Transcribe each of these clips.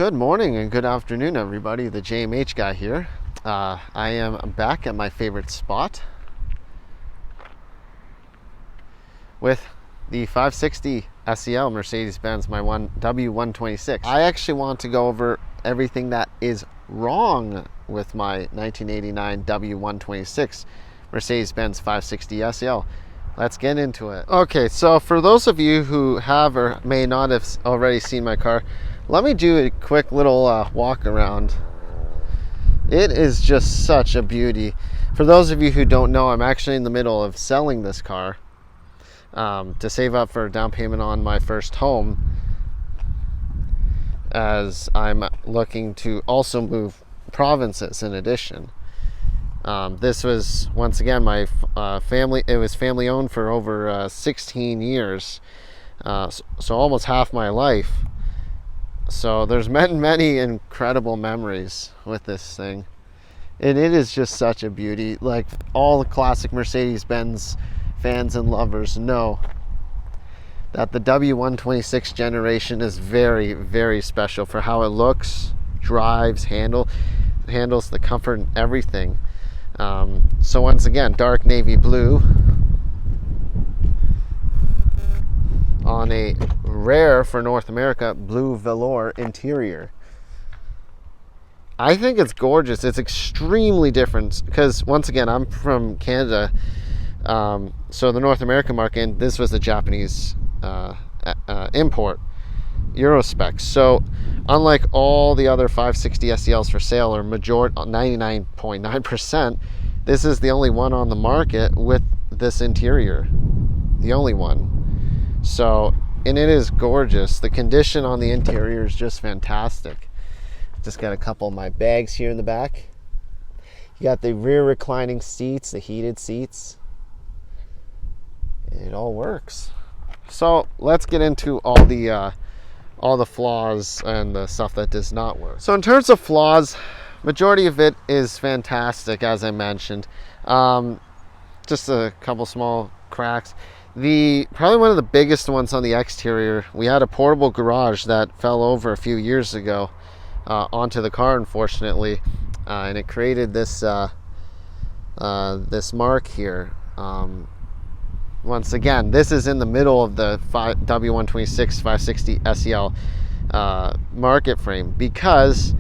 Good morning and good afternoon, everybody. The JMH guy here. I am back at my favorite spot with the 560 SEL Mercedes-Benz, my W126. I actually want to go over everything that is wrong with my 1989 W126 Mercedes-Benz 560 SEL. Let's get into it. Okay, so for those of you who have or may not have already seen my car, let me do a quick little walk around. It is just such a beauty. For those of you who don't know, I'm actually in the middle of selling this car to save up for a down payment on my first home, as I'm looking to also move provinces in addition. This was, once again, my family. It was family owned for over 16 years, so almost half my life. So there's many incredible memories with this thing, and it is just such a beauty. Like, all the classic Mercedes-Benz fans and lovers know that the W126 generation is very special for how it looks, drives, handles the comfort and everything. So once again, dark navy blue on a rare for North America Blue Velour interior. I think it's gorgeous. It's extremely different because, once again, I'm from Canada, so the North American market, and this was the Japanese import, Euro-Spec. So unlike all the other 560 SELs for sale, or majority 99.9%, this is the only one on the market with this interior, the only one. So, and it is gorgeous. The condition on the interior is just fantastic. Just got a couple of my bags here in the back. You got the rear reclining seats, the heated seats. It all works. So let's get into all the flaws and the stuff that does not work. So in terms of flaws, majority of it is fantastic, as I mentioned. Just a couple small cracks. Probably one of the biggest ones on the exterior, we had a portable garage that fell over a few years ago onto the car, unfortunately, and it created this this mark here. Once again, this is in the middle of the W126 560 SEL market frame, because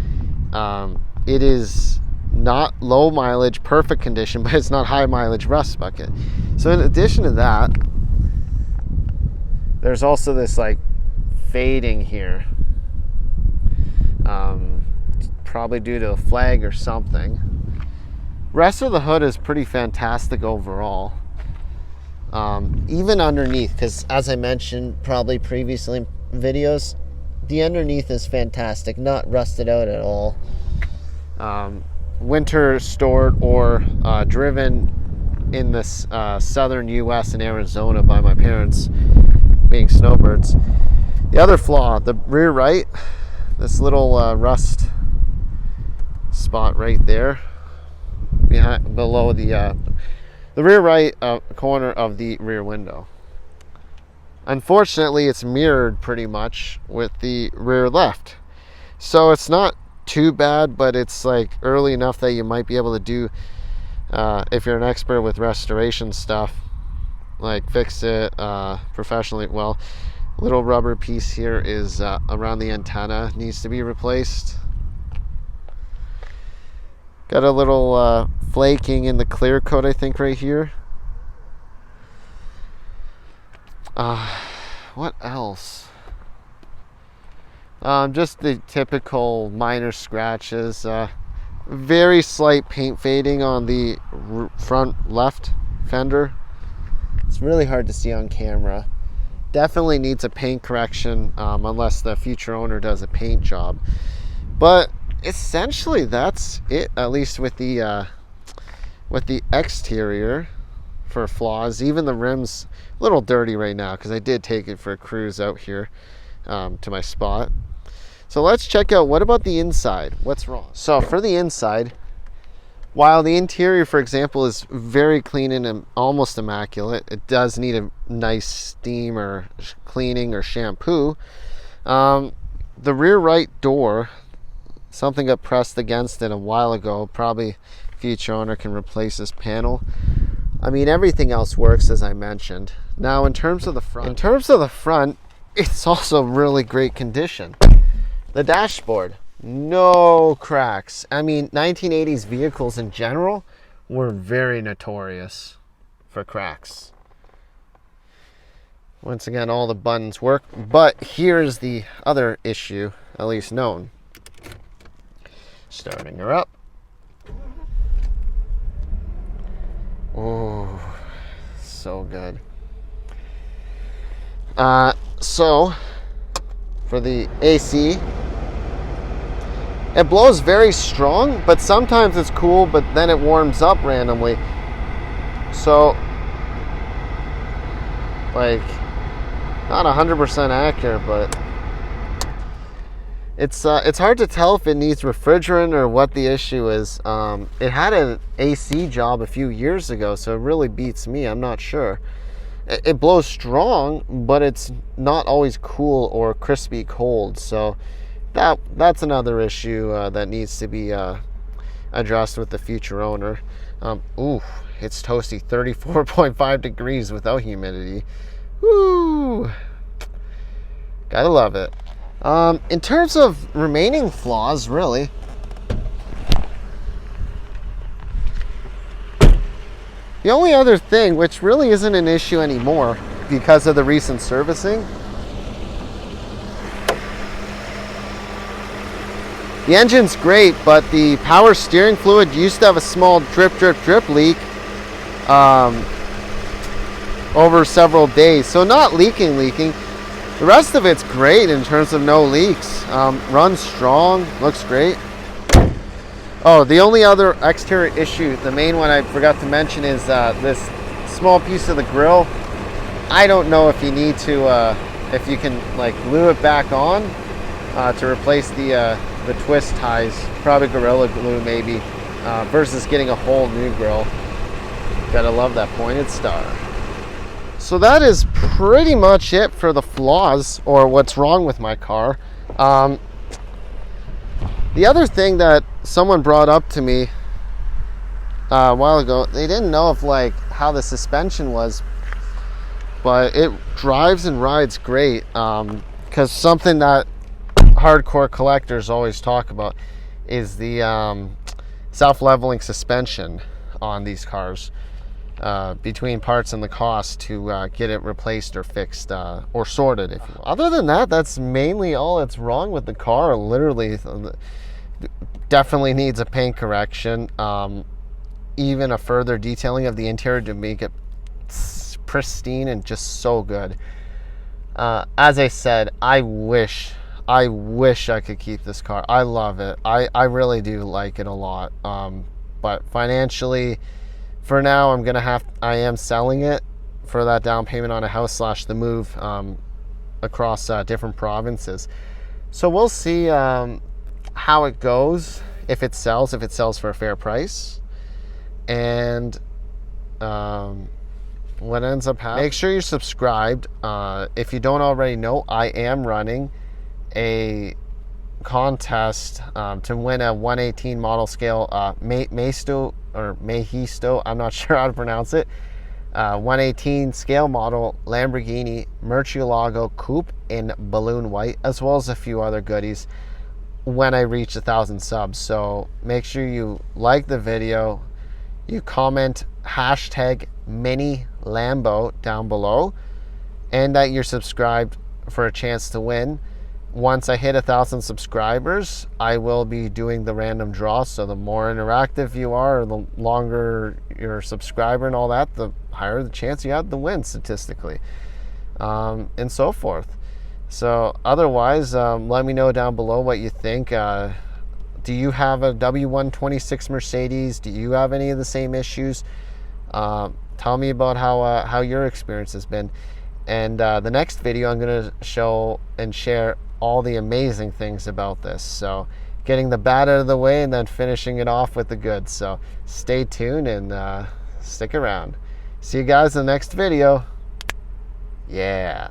it is not low mileage, perfect condition, but it's not high mileage rust bucket. So in addition to that, there's also this like fading here, probably due to a flag or something. Rest of the hood is pretty fantastic overall. Even underneath, because as I mentioned probably previously in videos, the underneath is fantastic, not rusted out at all. Winter stored or driven in this southern US and Arizona by my parents, being snowbirds. The other flaw, the rear right, this little rust spot right there below the rear right corner of the rear window. Unfortunately, it's mirrored pretty much with the rear left, so it's not too bad, but it's like early enough that you might be able to do, if you're an expert with restoration stuff, like fix it professionally. Well, little rubber piece here is around the antenna, needs to be replaced. Got a little flaking in the clear coat, I think, right here. What else? Just the typical minor scratches. Very slight paint fading on the front left fender. It's really hard to see on camera. Definitely needs a paint correction, unless the future owner does a paint job. But essentially that's it, at least with the exterior for flaws. Even the rims a little dirty right now because I did take it for a cruise out here to my spot. So let's check out, what about the inside? What's wrong? So for the inside, while the interior, for example, is very clean and almost immaculate, it does need a nice steam or cleaning or shampoo. the rear right door, something got pressed against it a while ago. Probably future owner can replace this panel. I mean, everything else works, as I mentioned. Now, in terms of the front, it's also really great condition. The dashboard, no cracks. I mean, 1980s vehicles in general were very notorious for cracks. Once again, all the buttons work, but here's the other issue, at least known. Starting her up. Oh, so good. So for the AC, it blows very strong, but sometimes it's cool, but then it warms up randomly. So, like, not 100% accurate, but it's hard to tell if it needs refrigerant or what the issue is. It had an AC job a few years ago, so it really beats me. I'm not sure. It blows strong, but it's not always cool or crispy cold. So that's another issue that needs to be addressed with the future owner. Ooh, it's toasty, 34.5 degrees without humidity. Woo! Gotta love it. In terms of remaining flaws, really, the only other thing, which really isn't an issue anymore because of the recent servicing, the engine's great, but the power steering fluid used to have a small drip leak over several days. So not leaking. The rest of it's great in terms of no leaks. Runs strong, looks great. Oh, the only other exterior issue, the main one I forgot to mention, is this small piece of the grille. I don't know if you need to, if you can like glue it back on to replace the twist ties. Probably Gorilla Glue maybe, versus getting a whole new grille. Gotta love that pointed star. So that is pretty much it for the flaws or what's wrong with my car. The other thing that someone brought up to me a while ago, they didn't know if like how the suspension was, but it drives and rides great. Because something that hardcore collectors always talk about is the self-leveling suspension on these cars. Between parts and the cost to get it replaced or fixed or sorted, if you will. Other than that, that's mainly all that's wrong with the car. Literally, definitely needs a paint correction. Even a further detailing of the interior to make it pristine and just so good. As I said, I wish I could keep this car. I love it. I really do like it a lot. But financially, for now, I am selling it for that down payment on a house / the move across different provinces. So we'll see how it goes, if it sells for a fair price, and what ends up happening. Make sure you're subscribed. If you don't already know, I am running a contest to win a 118 model scale Maisto or Mehisto, I'm not sure how to pronounce it, 118 scale model Lamborghini Murcielago Coupe in balloon white, as well as a few other goodies when I reach 1,000 subs. So make sure you like the video, you comment hashtag mini Lambo down below, and that you're subscribed for a chance to win. Once I hit 1,000 subscribers, I will be doing the random draw. So the more interactive you are, the longer you're a subscriber and all that, the higher the chance you have to win statistically, and so forth. So otherwise, let me know down below what you think. Do you have a W126 Mercedes? Do you have any of the same issues? Tell me about how your experience has been. And the next video, I'm going to show and share all the amazing things about this. So getting the bad out of the way and then finishing it off with the good. So stay tuned and stick around. See you guys in the next video. Yeah.